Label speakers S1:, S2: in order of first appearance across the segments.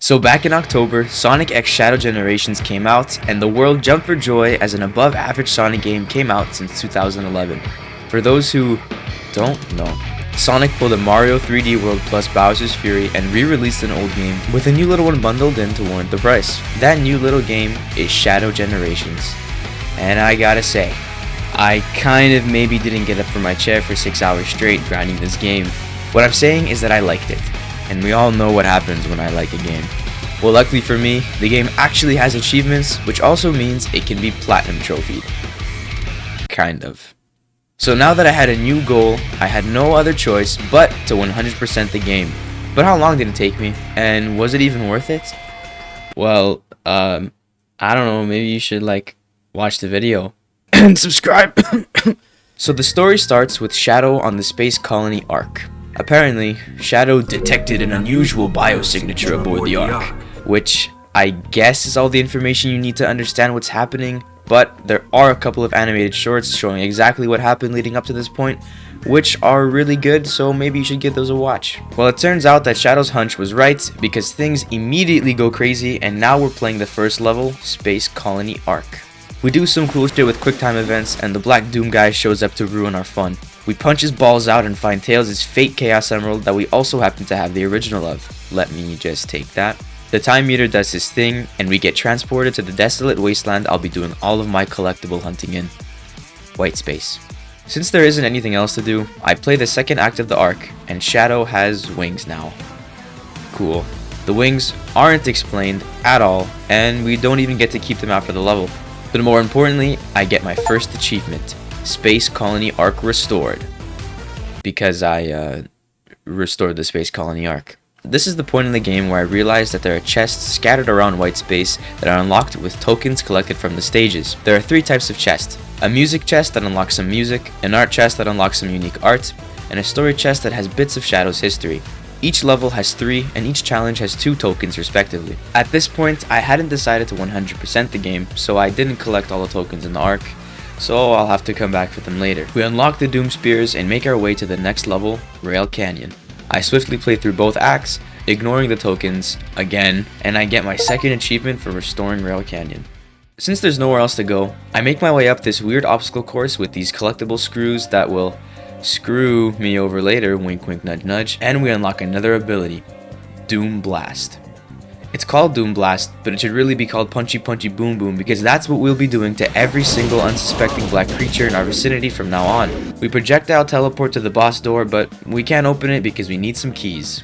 S1: So back in October, Sonic X Shadow Generations came out, and the world jumped for joy as an above-average Sonic game came out since 2011. For those who don't know, Sonic pulled a Mario 3D World plus Bowser's Fury and re-released an old game with a new little one bundled in to warrant the price. That new little game is Shadow Generations. And I gotta say, I kind of maybe didn't get up from my chair for 6 hours straight grinding this game. What I'm saying is that I liked it. And we all know what happens when I like a game. Well, luckily for me, the game actually has achievements, which also means it can be platinum trophied. Kind of. So now that I had a new goal, I had no other choice but to 100% the game. But how long did it take me? And was it even worth it? Well, I don't know, maybe you should watch the video and subscribe. So the story starts with Shadow on the Space Colony Ark. Apparently, Shadow detected an unusual biosignature aboard the Ark, which I guess is all the information you need to understand what's happening, but there are a couple of animated shorts showing exactly what happened leading up to this point, which are really good, so maybe you should give those a watch. Well, it turns out that Shadow's hunch was right, because things immediately go crazy, and now we're playing the first level, Space Colony Ark. We do some cool shit with QuickTime events, and the Black Doom guy shows up to ruin our fun. We punch his balls out and find Tails' fake Chaos Emerald that we also happen to have the original of. Let me just take that. The time meter does his thing, and we get transported to the desolate wasteland I'll be doing all of my collectible hunting in. White space. Since there isn't anything else to do, I play the second act of the arc, and Shadow has wings now. Cool. The wings aren't explained at all, and we don't even get to keep them after the level. But more importantly, I get my first achievement. Space Colony Ark Restored. Because I restored the Space Colony Ark. This is the point in the game where I realized that there are chests scattered around white space that are unlocked with tokens collected from the stages. There are 3 types of chests. A music chest that unlocks some music, an art chest that unlocks some unique art, and a story chest that has bits of Shadow's history. Each level has 3, and each challenge has 2 tokens respectively. At this point, I hadn't decided to 100% the game, so I didn't collect all the tokens in the Ark. So I'll have to come back for them later. We unlock the Doom Spears and make our way to the next level, Rail Canyon. I swiftly play through both acts, ignoring the tokens again, and I get my second achievement for restoring Rail Canyon. Since there's nowhere else to go, I make my way up this weird obstacle course with these collectible screws that will screw me over later, wink wink nudge nudge, and we unlock another ability, Doom Blast. It's called Doom Blast, but it should really be called Punchy Punchy Boom Boom because that's what we'll be doing to every single unsuspecting black creature in our vicinity from now on. We projectile teleport to the boss door, but we can't open it because we need some keys.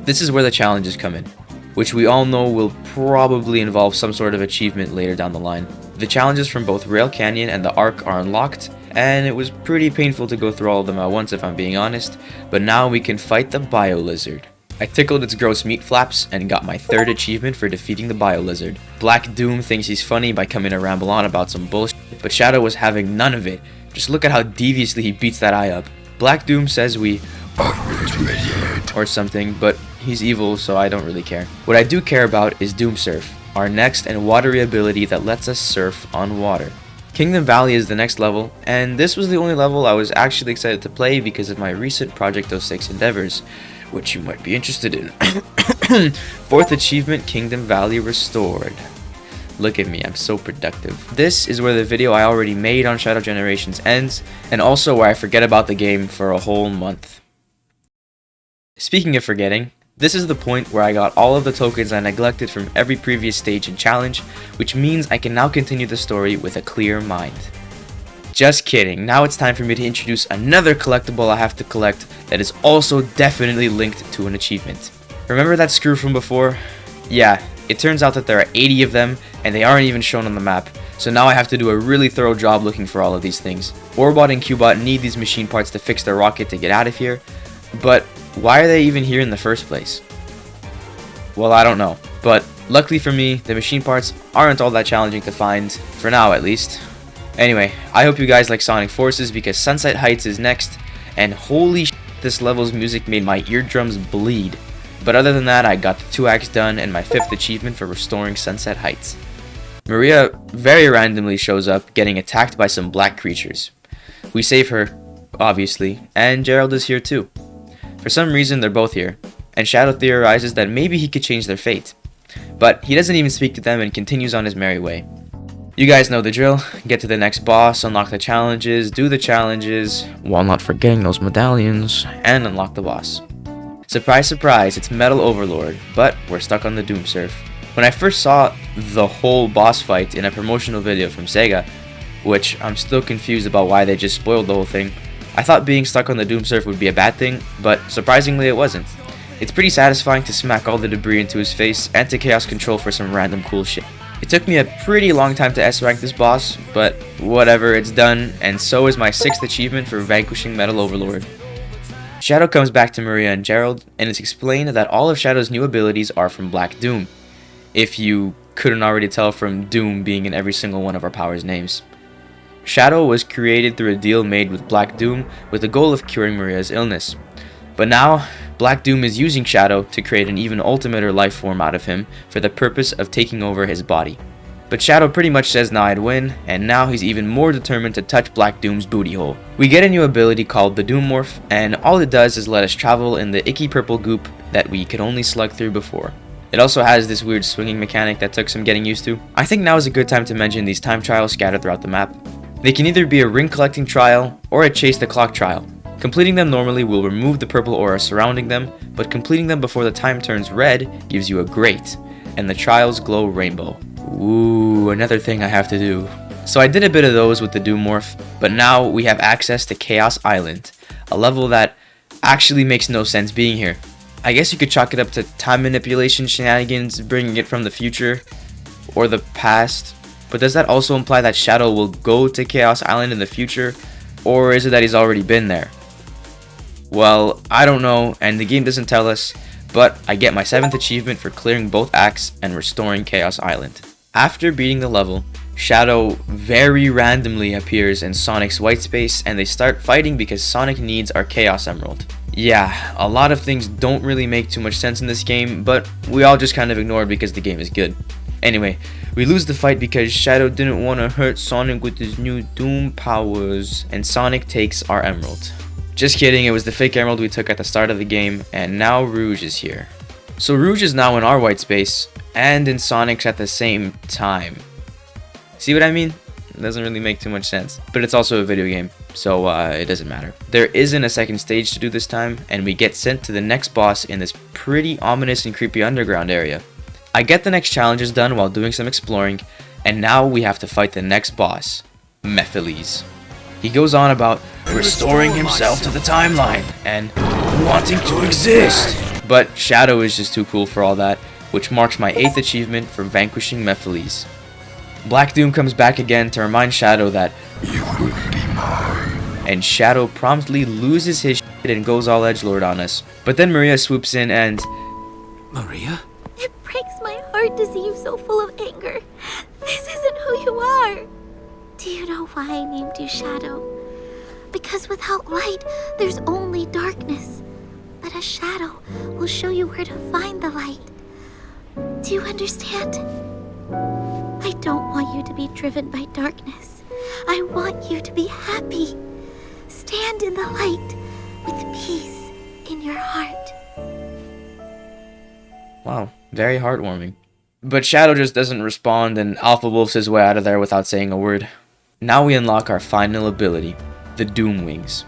S1: This is where the challenges come in, which we all know will probably involve some sort of achievement later down the line. The challenges from both Rail Canyon and the Ark are unlocked, and it was pretty painful to go through all of them at once if I'm being honest, but now we can fight the Bio Lizard. I tickled its gross meat flaps and got my 3rd achievement for defeating the Bio Lizard. Black Doom thinks he's funny by coming to ramble on about some bullshit, but Shadow was having none of it. Just look at how deviously he beats that eye up. Black Doom says we or something, but he's evil, so I don't really care. What I do care about is Doom Surf, our next and watery ability that lets us surf on water. Kingdom Valley is the next level, and this was the only level I was actually excited to play because of my recent Project 06 endeavors, which you might be interested in. 4th achievement, Kingdom Valley Restored. Look at me, I'm so productive. This is where the video I already made on Shadow Generations ends, and also where I forget about the game for a whole month. Speaking of forgetting, this is the point where I got all of the tokens I neglected from every previous stage and challenge, which means I can now continue the story with a clear mind. Just kidding, now it's time for me to introduce another collectible I have to collect that is also definitely linked to an achievement. Remember that screw from before? Yeah, it turns out that there are 80 of them, and they aren't even shown on the map, so now I have to do a really thorough job looking for all of these things. Orbot and Cubot need these machine parts to fix their rocket to get out of here, but why are they even here in the first place? Well, I don't know, but luckily for me, the machine parts aren't all that challenging to find, for now at least. Anyway, I hope you guys like Sonic Forces because Sunset Heights is next, and holy shit, this level's music made my eardrums bleed. But other than that, I got the 2 acts done and my 5th achievement for restoring Sunset Heights. Maria very randomly shows up getting attacked by some black creatures. We save her, obviously, and Gerald is here too. For some reason, they're both here, and Shadow theorizes that maybe he could change their fate. But he doesn't even speak to them and continues on his merry way. You guys know the drill. Get to the next boss, unlock the challenges, do the challenges, while not forgetting those medallions, and unlock the boss. Surprise, surprise, it's Metal Overlord, but we're stuck on the Doom Surf. When I first saw the whole boss fight in a promotional video from Sega, which I'm still confused about why they just spoiled the whole thing, I thought being stuck on the Doom Surf would be a bad thing, but surprisingly it wasn't. It's pretty satisfying to smack all the debris into his face and to chaos control for some random cool shit. It took me a pretty long time to S-rank this boss, but whatever, it's done, and so is my 6th achievement for vanquishing Metal Overlord. Shadow comes back to Maria and Gerald, and it's explained that all of Shadow's new abilities are from Black Doom, if you couldn't already tell from Doom being in every single one of our powers' names. Shadow was created through a deal made with Black Doom with the goal of curing Maria's illness. But now, Black Doom is using Shadow to create an even ultimater life form out of him for the purpose of taking over his body. But Shadow pretty much says now I'd win, and now he's even more determined to touch Black Doom's booty hole. We get a new ability called the Doom Morph, and all it does is let us travel in the icky purple goop that we could only slug through before. It also has this weird swinging mechanic that took some getting used to. I think now is a good time to mention these time trials scattered throughout the map. They can either be a ring collecting trial or a chase the clock trial. Completing them normally will remove the purple aura surrounding them, but completing them before the time turns red gives you a great, and the trials glow rainbow. Ooh, another thing I have to do. So I did a bit of those with the Doom Morph, but now we have access to Chaos Island, a level that actually makes no sense being here. I guess you could chalk it up to time manipulation shenanigans, bringing it from the future or the past. But does that also imply that Shadow will go to Chaos Island in the future, or is it that he's already been there? Well, I don't know, and the game doesn't tell us, but I get my 7th achievement for clearing both acts and restoring Chaos Island. After beating the level, Shadow very randomly appears in Sonic's white space, and they start fighting because Sonic needs our Chaos Emerald. Yeah, a lot of things don't really make too much sense in this game, but we all just kind of ignore it because the game is good. Anyway, we lose the fight because Shadow didn't want to hurt Sonic with his new Doom powers, and Sonic takes our emerald. Just kidding, it was the fake emerald we took at the start of the game, and now Rouge is here. So Rouge is now in our white space, and in Sonic's at the same time. See what I mean? It doesn't really make too much sense. But it's also a video game, so it doesn't matter. There isn't a second stage to do this time, and we get sent to the next boss in this pretty ominous and creepy underground area. I get the next challenges done while doing some exploring, and now we have to fight the next boss, Mephiles. He goes on about restoring himself to the timeline and wanting to exist. But Shadow is just too cool for all that, which marks my 8th achievement for vanquishing Mephiles. Black Doom comes back again to remind Shadow that you will be mine. And Shadow promptly loses his shit and goes all edgelord on us. But then Maria swoops in and...
S2: Maria?
S3: It breaks my heart to see you so full of anger. This isn't who you are. Do you know why I named you Shadow? Because without light, there's only darkness. But a shadow will show you where to find the light. Do you understand? I don't want you to be driven by darkness. I want you to be happy. Stand in the light with peace in your heart.
S1: Wow, very heartwarming. But Shadow just doesn't respond, and Alpha wolfs his way out of there without saying a word. Now we unlock our final ability, the Doom Wings.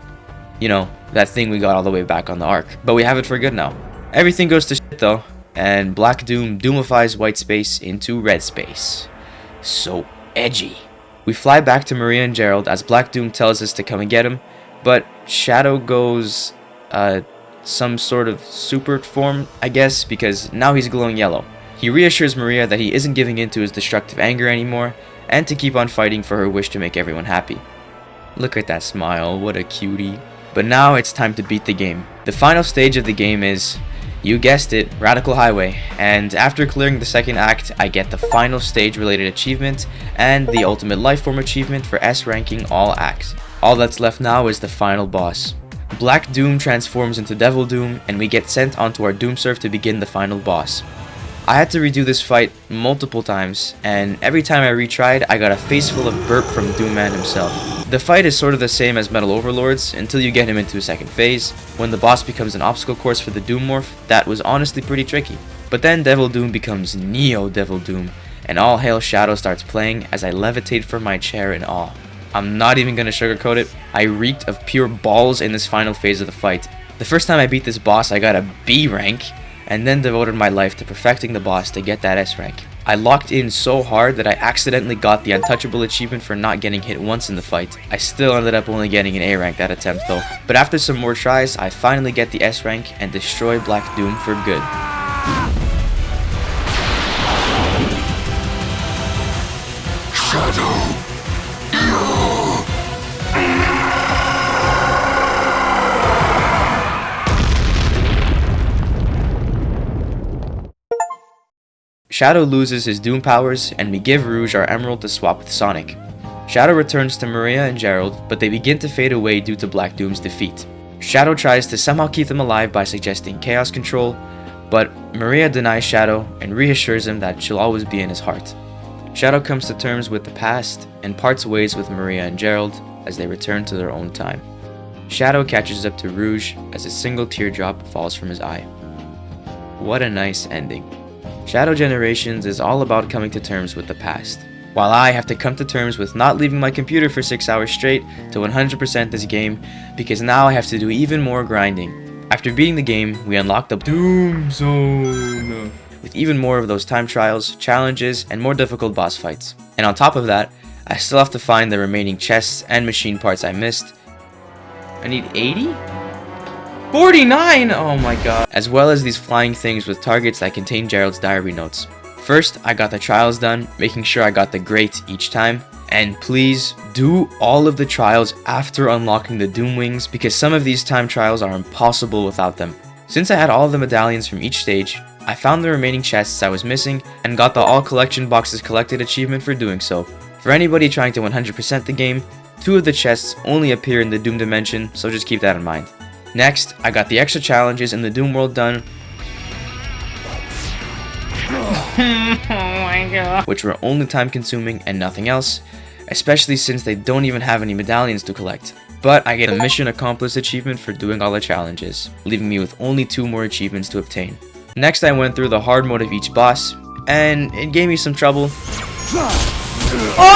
S1: You know, that thing we got all the way back on the Ark. But we have it for good now. Everything goes to shit though, and Black Doom doomifies white space into red space. So edgy. We fly back to Maria and Gerald as Black Doom tells us to come and get him, but Shadow goes, some sort of super form, I guess, because now he's glowing yellow. He reassures Maria that he isn't giving in to his destructive anger anymore, and to keep on fighting for her wish to make everyone happy. Look at that smile, what a cutie. But now it's time to beat the game. The final stage of the game is, you guessed it, Radical Highway, and after clearing the second act, I get the final stage related achievement and the ultimate lifeform achievement for S ranking all acts. All that's left now is the final boss. Black Doom transforms into Devil Doom, and we get sent onto our Doom Surf to begin the final boss. I had to redo this fight multiple times, and every time I retried, I got a face full of burp from Doomman himself. The fight is sort of the same as Metal Overlords until you get him into a second phase, when the boss becomes an obstacle course for the Doom Morph that was honestly pretty tricky. But then Devil Doom becomes Neo Devil Doom, and all hail Shadow starts playing as I levitate from my chair in awe. I'm not even gonna sugarcoat it, I reeked of pure balls in this final phase of the fight. The first time I beat this boss I got a B rank, and then devoted my life to perfecting the boss to get that S rank. I locked in so hard that I accidentally got the Untouchable achievement for not getting hit once in the fight. I still ended up only getting an A rank that attempt though. But after some more tries, I finally get the S rank and destroy Black Doom for good.
S2: Shadow.
S1: Shadow loses his Doom powers, and we give Rouge our emerald to swap with Sonic. Shadow returns to Maria and Gerald, but they begin to fade away due to Black Doom's defeat. Shadow tries to somehow keep them alive by suggesting chaos control, but Maria denies Shadow and reassures him that she'll always be in his heart. Shadow comes to terms with the past and parts ways with Maria and Gerald as they return to their own time. Shadow catches up to Rouge as a single teardrop falls from his eye. What a nice ending. Shadow Generations is all about coming to terms with the past, while I have to come to terms with not leaving my computer for 6 hours straight to 100% this game, because now I have to do even more grinding. After beating the game, we unlock the Doom Zone, with even more of those time trials, challenges, and more difficult boss fights. And on top of that, I still have to find the remaining chests and machine parts I missed. I need 80? 49! Oh my god. As well as these flying things with targets that contain Gerald's diary notes. First, I got the trials done, making sure I got the great each time. And please, do all of the trials after unlocking the Doom Wings, because some of these time trials are impossible without them. Since I had all of the medallions from each stage, I found the remaining chests I was missing, and got the all collection boxes collected achievement for doing so. For anybody trying to 100% the game, 2 of the chests only appear in the Doom dimension, so just keep that in mind. Next, I got the extra challenges in the Doom world done,
S4: Oh my god.
S1: which were only time consuming and nothing else, especially since they don't even have any medallions to collect. But I get a mission accomplished achievement for doing all the challenges, leaving me with only 2 more achievements to obtain. Next, I went through the hard mode of each boss, and it gave me some trouble.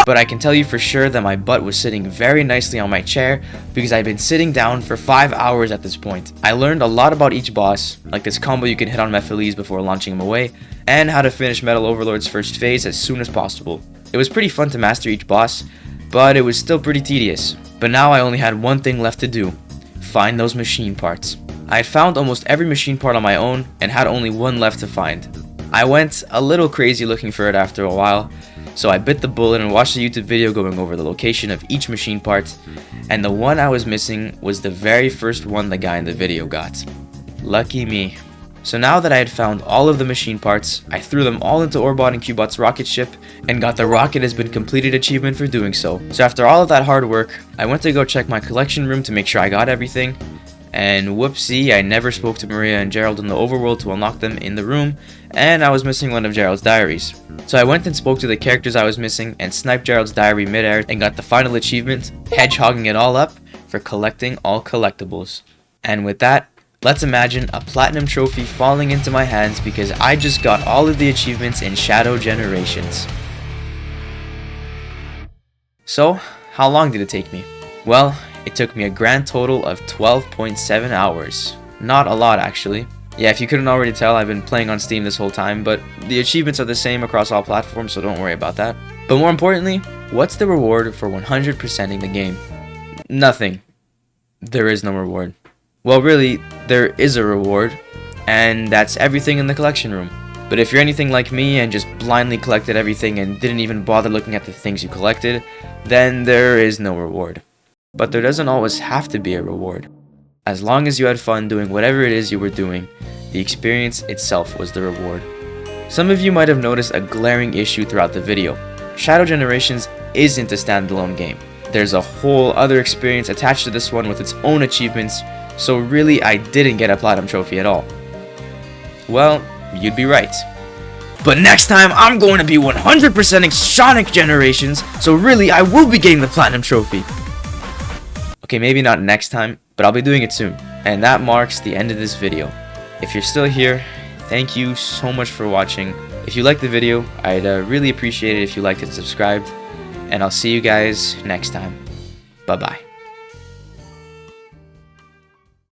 S1: But I can tell you for sure that my butt was sitting very nicely on my chair because I've been sitting down for 5 hours at this point. I learned a lot about each boss, like this combo you can hit on Mephiles before launching him away, and how to finish Metal Overlord's first phase as soon as possible. It was pretty fun to master each boss, but it was still pretty tedious. But now I only had one thing left to do: find those machine parts. I had found almost every machine part on my own and had only one left to find. I went a little crazy looking for it after a while, so I bit the bullet and watched a YouTube video going over the location of each machine part, and the one I was missing was the very first one the guy in the video got. Lucky me. So now that I had found all of the machine parts, I threw them all into Orbot and Cubot's rocket ship, and got the rocket has been completed achievement for doing so. So after all of that hard work, I went to go check my collection room to make sure I got everything, and whoopsie, I never spoke to Maria and Gerald in the overworld to unlock them in the room, and I was missing one of Gerald's diaries. So I went and spoke to the characters I was missing and sniped Gerald's diary midair and got the final achievement, hedgehogging it all up, for collecting all collectibles. And with that, let's imagine a platinum trophy falling into my hands because I just got all of the achievements in Shadow Generations. So, how long did it take me? Well, it took me a grand total of 12.7 hours. Not a lot actually. Yeah, if you couldn't already tell, I've been playing on Steam this whole time, but the achievements are the same across all platforms, so don't worry about that. But more importantly, what's the reward for 100%ing the game? Nothing. There is no reward. Well, really, there is a reward, and that's everything in the collection room. But if you're anything like me and just blindly collected everything and didn't even bother looking at the things you collected, then there is no reward. But there doesn't always have to be a reward. As long as you had fun doing whatever it is you were doing, the experience itself was the reward. Some of you might have noticed a glaring issue throughout the video. Shadow Generations isn't a standalone game. There's a whole other experience attached to this one with its own achievements, so really I didn't get a platinum trophy at all. Well, you'd be right. But next time I'm going to be 100%ing Sonic Generations, so really I will be getting the platinum trophy. Okay, maybe not next time, but I'll be doing it soon. And that marks the end of this video. If you're still here, thank you so much for watching. If you liked the video, I'd really appreciate it if you liked and subscribed. And I'll see you guys next time. Bye-bye.